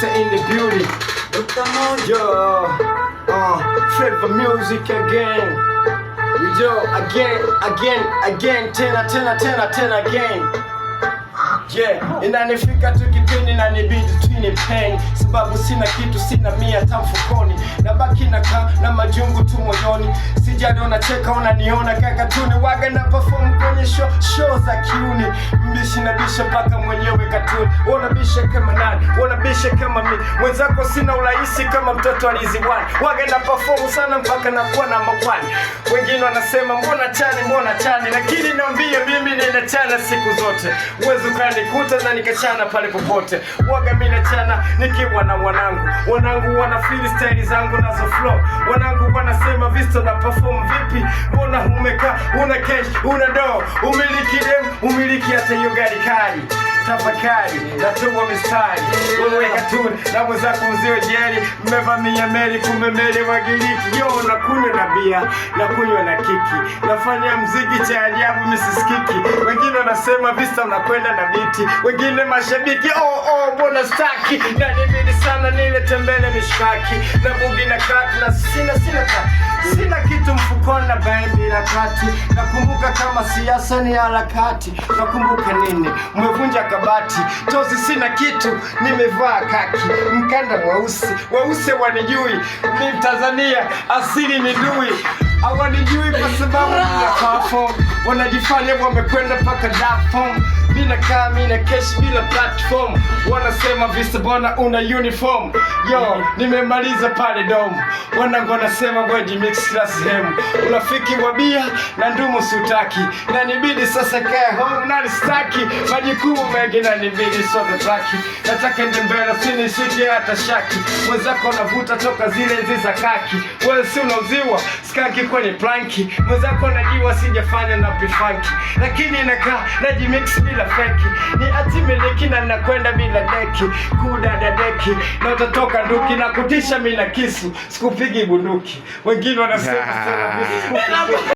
Mr. In the Beauty. Yo, Flavor Music again. Yo, again, tena again. Yeah, inanifika tu kipindi na nibidi twini pain, sababu sina kitu, sina mia tamfukoni, nabaki na majungu tu moyoni. Sijado nacheka unaniona kaka tuni, waga na perform kwenye show za kiuni. Mbishi na bisha paka mwenyewe katuni. Wanabisha kama nani, wanabisha kama mi. Mwenzako sina urahisi kama mtoto aliziwani. Waga na perform sana mpaka nakuwa namba 1. Wengine wanasema mbona chani, lakini niambie mimi nina chana siku zote. Uwezo kanikuta na nikachana pale popote. Waga mimi nachana nikiwa na wanangu wana freestyle zangu nazo flow. Wanangu wanasema Visto na perform vipi? Mbona umeka, una cash, una do, umiliki hata hiyo gari kali. Tafakari, natoa mistari, wewe katuni, na mwenzako mzee jeli. Mmevamia meli, kumemele wagiliki. Yo, nakunywa na bia, nakunywa na kiki. Nafanya mziki cha ajabu misisikiki. Wengine wanasema Vista unakwenda na biti. Wengine mashabiki, mbona staki. Na nibidi sana nile tembele mishkaki. Na bugi na kati, na sina kitu mfukoni na baimbi na kati. Nakumbuka kama siasa ni harakati. Nakumbuka nini? Mwevunja kabati, tozi sina kitu, nimevaa kaki. Mkanda weusi wanijui. Ni Tanzania, asili ni dui. Hawanijui kwa sababu nina perform. Wanajifanya wamekwenda paka Darfur. Mina cash bila platform. Wanasema Vista bona una uniform. Yo, nimemaliza pale dom. Wanangu wanasema wewe mix class hem. Urafiki wa bia na ndumu sutaki. Na nibidi sasa kae home na nistaki. Majukumu mengi na nibidi sote traki. Nataka ende mbele sinishike hata shaki. Mwenzako anavuta toka zile enzi za kaki. Wewe si unauziwa skaki kwenye planki. Mwenzako anajiwa sijafanya na pifanki. Lakini nakaa najimix bila feki. Ni atimiliki na nakwenda bila deki. Kudada deki na utatoka nduki. Na kutisha mina kisu, sikupigi bunduki. Wengine wanasema